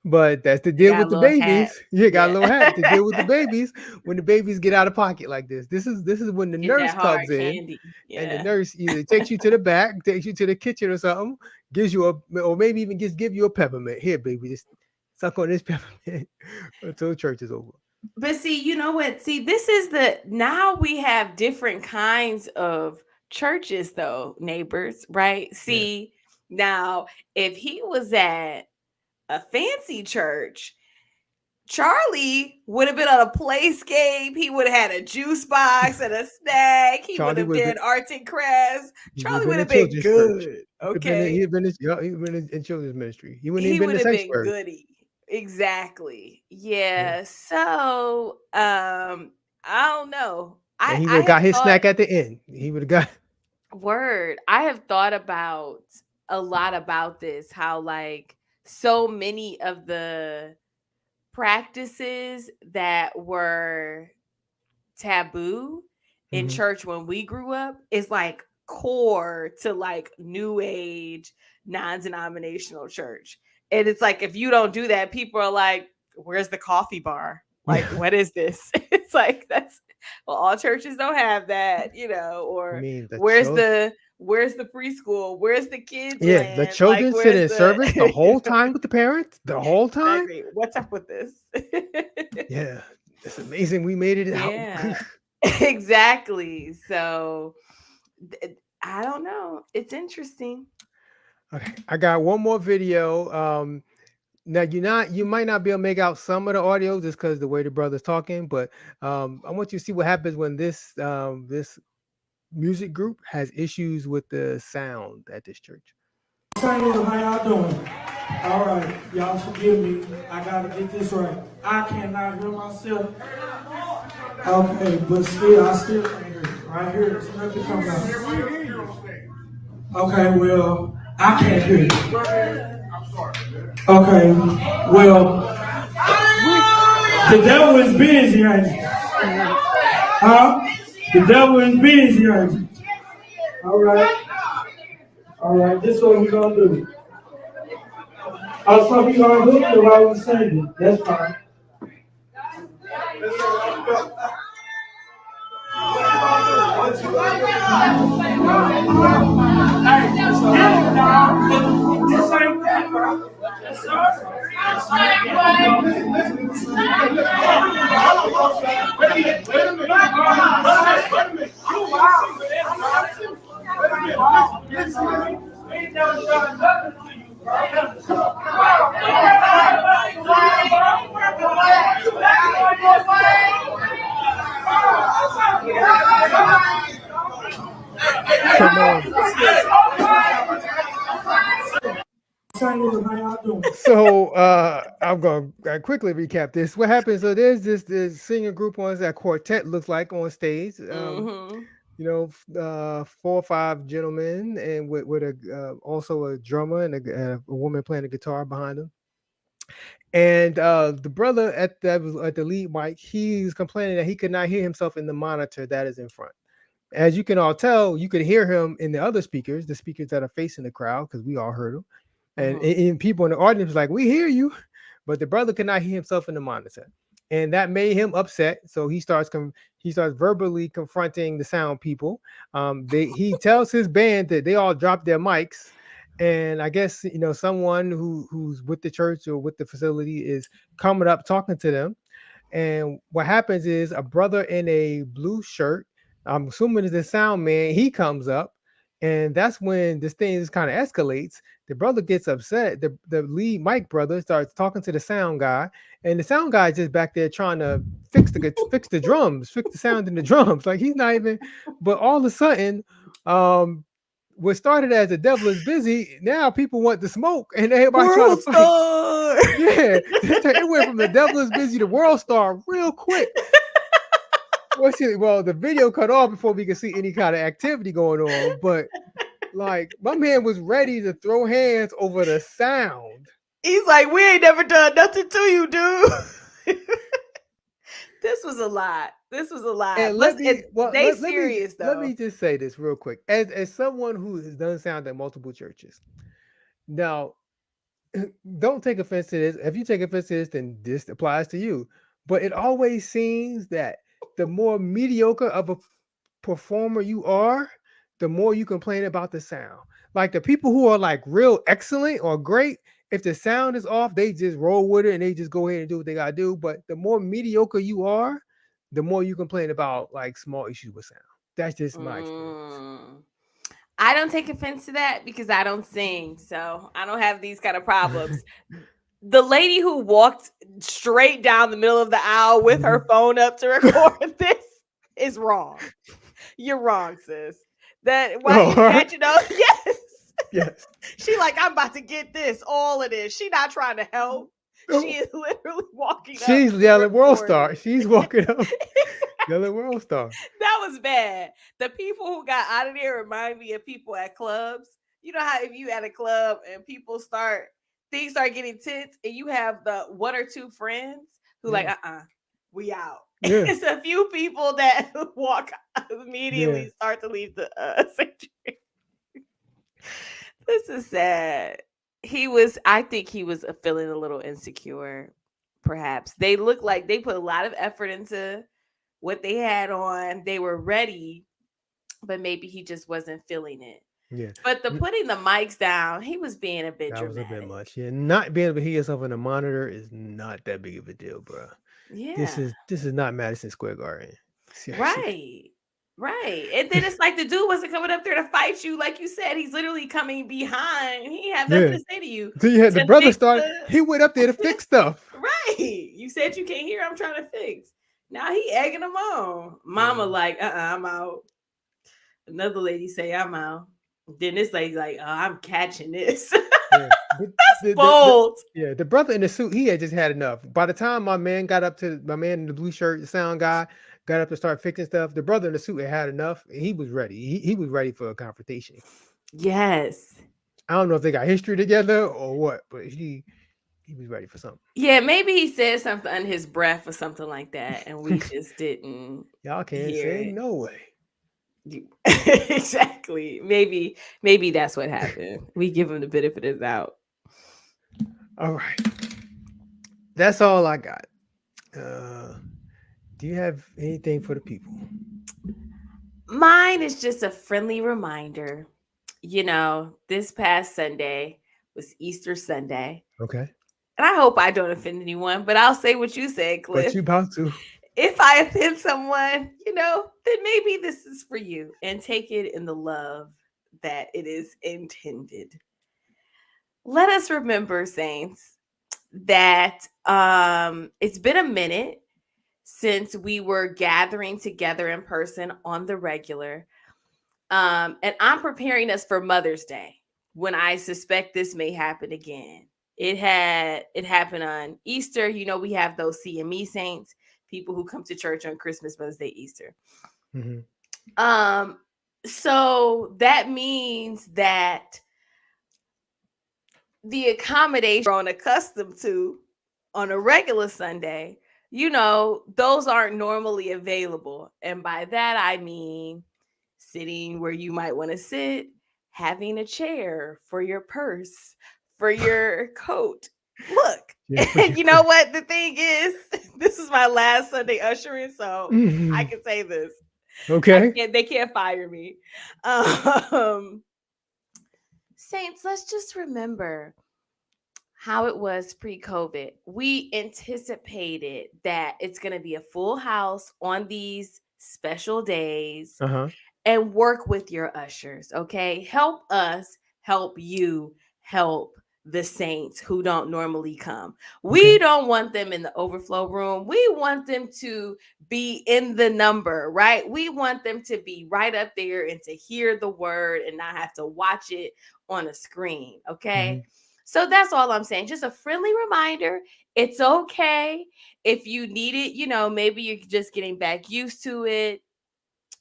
But that's to They deal got with a the little hat. babies. You got a Yeah. little hat to deal with the babies when the babies get out of pocket like this. This is when the Get nurse that hard comes in, candy. and the Yeah. nurse either takes you to the back, takes you to the kitchen or something, gives you or maybe even just give you a peppermint. Here, baby, just suck on this peppermint until church is over. But see, you know what? See, this is now we have different kinds of churches, though, neighbors, right? See, now if he was at a fancy church, Charlie would have been on a playscape. He would have had a juice box and a snack. He would Charlie have would've been been- arts and crafts. He Charlie would've would have been been children's church. good. He'd Okay. been in children's ministry. He wouldn't He even been would in have been Sanctuary. goody. Exactly. Yeah. So I don't know. And he I would have got have his thought snack at the end. He would have got. word. I have thought about a lot about this, how like so many of the practices that were taboo in Mhm. church when we grew up is like core to like new age non-denominational church. And it's like if you don't do that, people are like, where's the coffee bar? Like, what is this? It's like all churches don't have that, or I mean, where's the preschool? Where's the kids the land? children sit in service the whole time with the parents, the whole time. Exactly. What's up with this? Yeah, it's amazing we made it out. Yeah. Exactly. So I don't know. It's interesting. Okay, I got one more video. Now you might not be able to make out some of the audio just because the way the brother's talking, but I want you to see what happens when this music group has issues with the sound at this church. How y'all doing? All right, y'all forgive me. I gotta get this right. I cannot hear myself. Okay, but I still can't hear it. Right here, it's nothing coming out. Okay, well, I can't hear it. Okay, well, the devil is busy, ain't he? Huh? The devil is busy, ain't he? All right, this is what we're gonna do. So we're gonna look at what I was saying. That's fine. Come on. So I'm gonna quickly recap this. What happens? So there's this singing group on that quartet looks like on stage. Mhm. 4 or 5 gentlemen and with a also a drummer and a woman playing the guitar behind them. And the brother at the lead mic, he's complaining that he could not hear himself in the monitor that is in front. As you can all tell, you could hear him in the other speakers, the speakers that are facing the crowd, because we all heard him. And, Mhm. and people in the audience was like, we hear you, but the brother could not hear himself in the monitor, and that made him upset. So he starts verbally confronting the sound people. He tells his band that they all drop their mics, and I guess someone who's with the church or with the facility is coming up talking to them. And what happens is a brother in a blue shirt, I'm assuming is the sound man, he comes up. And that's when this thing just kind of escalates. The brother gets upset. The lead Mike brother starts talking to the sound guy, and the sound guy just back there trying to fix the drums, fix the sound in the drums. Like he's not even. But all of a sudden, um, what started as the devil is busy, now people want the smoke, and everybody trying to World fight. Star. Yeah, it went from the devil is busy to world star real quick. Well, the video cut off before we could see any kind of activity going on, but like my man was ready to throw hands over the sound. He's like, we ain't never done nothing to you, dude. This was a lot. This was a lot. And They serious though. Let me just say this real quick. As someone who has done sound at multiple churches, now don't take offense to this. If you take offense to this, then this applies to you. But it always seems that the more mediocre of a performer you are, the more you complain about the sound. Like the people who are like real excellent or great, if the sound is off, they just roll with it and they just go ahead and do what they gotta do. But the more mediocre you are, the more you complain about like small issues with sound. That's just my experience. I don't take offense to that because I don't sing, so I don't have these kind of problems. The lady who walked straight down the middle of the aisle with her phone up to record this is wrong. You're wrong, sis. That why you catching up? Yes. Yes. She like, I'm about to get this, all of this. She not trying to help. She is literally walking up. She's yelling world star. She's walking up yelling world star. That was bad. The people who got out of there remind me of people at clubs. You know how if you at a club and things start getting tense and you have the one or two friends who like, we out. Yeah. It's a few people that walk immediately start to leave the sanctuary. This is sad. I think he was feeling a little insecure, perhaps. They look like they put a lot of effort into what they had on. They were ready, but maybe he just wasn't feeling it. Yeah. But putting the mics down, he was being a bit dramatic. That was a bit much. Yeah. Not being able to hear yourself in a monitor is not that big of a deal, bro. Yeah. This is not Madison Square Garden. Seriously. Right. And then it's like the dude wasn't coming up there to fight you. Like you said, he's literally coming behind. He ain't have nothing to say to you. So you had the brother he went up there to fix stuff. Right. You said you can't hear, I'm trying to fix. Now he egging him on. Mama like, I'm out. Another lady say, I'm out. Then this lady's like, I'm catching this. Yeah. That's bold. The brother in the suit, he had just had enough. By the time my man in the blue shirt, the sound guy, got up to start fixing stuff, the brother in the suit had enough. And he was ready. He was ready for a confrontation. Yes. I don't know if they got history together or what, but he was ready for something. Yeah, maybe he said something under his breath or something like that, and we just didn't. Y'all can't say no way. Exactly. Maybe that's what happened. We give him the benefit of the doubt. All right. That's all I got. Do you have anything for the people? Mine is just a friendly reminder. You know, this past Sunday was Easter Sunday. Okay. And I hope I don't offend anyone, but I'll say what you said, Cliff. But you about to. If I offend someone, then maybe this is for you, and take it in the love that it is intended. Let us remember, saints, that it's been a minute since we were gathering together in person on the regular. And I'm preparing us for Mother's Day, when I suspect this may happen again. It happened on Easter. We have those CME saints, people who come to church on Christmas, Mother's Day, Easter. Mm-hmm. So that means that the accommodation we're accustomed to on a regular Sunday, those aren't normally available. And by that, I mean sitting where you might want to sit, having a chair for your purse, for your coat, Look, Just and you know what the thing is? This is my last Sunday ushering, so I can say this. Okay. They can't fire me. Um, Saints, let's just remember how it was pre-COVID. We anticipated that it's going to be a full house on these special days, Uh-huh. and work with your ushers, okay? Help us help you help the saints who don't normally come. We Okay. don't want them in the overflow room. We want them to be in the number, right? We want them to be right up there and to hear the word and not have to watch it on a screen, okay? Mhm. So that's all I'm saying. Just a friendly reminder. It's okay if you need it, maybe you're just getting back used to it.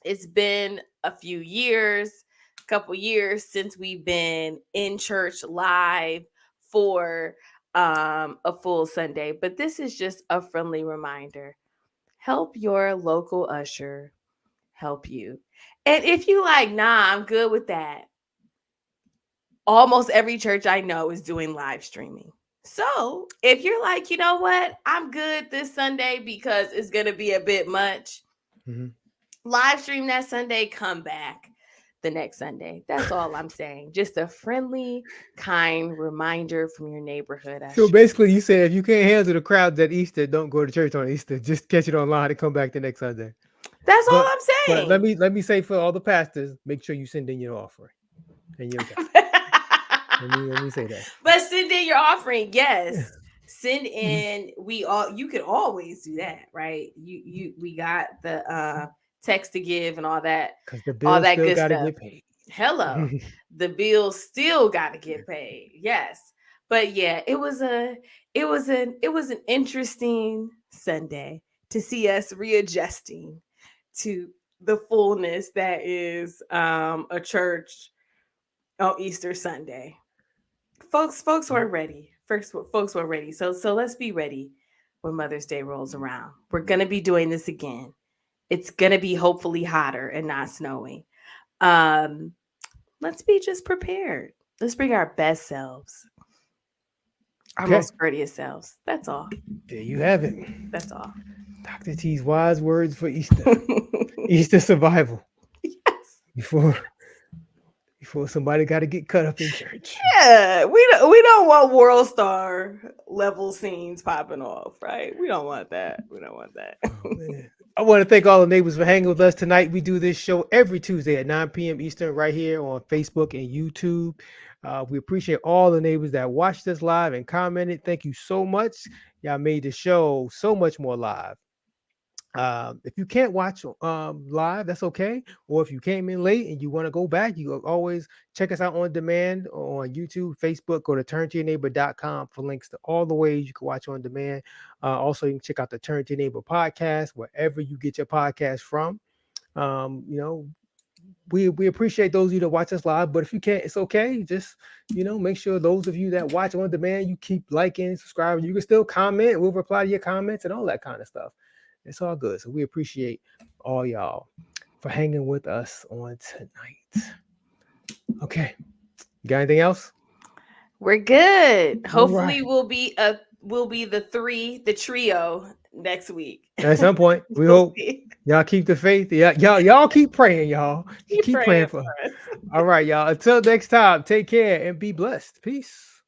It's been a few years, a couple years since we've been in church live for a full Sunday, but this is just a friendly reminder. Help your local usher help you. And if you like, nah, I'm good with that. Almost every church I know is doing live streaming. So if you're like, you know what, I'm good this Sunday because it's going to be a bit much, Mhm. live stream that Sunday, come back the next Sunday. That's all I'm saying. Just a friendly, kind reminder from your neighborhood So usher. basically, you said if you can't handle the crowds at Easter, don't go to church on Easter. Just catch it online and come back the next Sunday. That's all But I'm but let saying. me say for all the pastors, make sure you send in your offering and your tithe. Let me say that. But send in your offering, Yeah. yes. Send Mhm. in. You can always do that, right? We got the text to give and Cause the all bills that still good got to stuff. get paid. Hello. The bills still got to get paid. Yes. But yeah, it was an interesting Sunday to see us readjusting to the fullness that is a church on Easter Sunday. Folks weren't ready. First folks weren't ready. So let's be ready when Mother's Day rolls around. We're going to be doing this again. It's going to be hopefully hotter and not snowing. Um let's be just prepared. Let's bring our best selves, our Okay, most courteous selves. That's all. there you have it. That's all. Dr. T's wise words for Easter. Easter survival Yes. before somebody got to get cut up in church. Yeah, we don't want world star level scenes popping off, right? We don't want that. We don't want that. Oh man. I want to thank all the neighbors for hanging with us tonight. We do this show every Tuesday at 9 p.m. Eastern right here on Facebook and YouTube. We appreciate all the neighbors that watched us live and commented. Thank you so much. Y'all made the show so much more live. If you can't watch live, that's okay. Or if you came in late and you want to go back, you can always check us out on demand on YouTube, Facebook. Go to turntoyourneighbor.com for links to all the ways you can watch on demand. Also, you can check out the Turn to Your Neighbor podcast wherever you get your podcast from. You know, we appreciate those of you that watch us live, but if you can't, it's okay. Just make sure those of you that watch on demand, you keep liking, subscribing. You can still comment. We'll reply to your comments and all that kind of stuff. It's all good. So we appreciate all y'all for hanging with us on tonight. Okay. You got anything else? We're good. All Hopefully right. we'll be the trio next week. At some point, we We'll hope see. y'all keep the faith. Yeah, y'all keep praying, y'all. Keep Keep praying praying for. for us. All right, y'all. Until next time, take care and be blessed. Peace.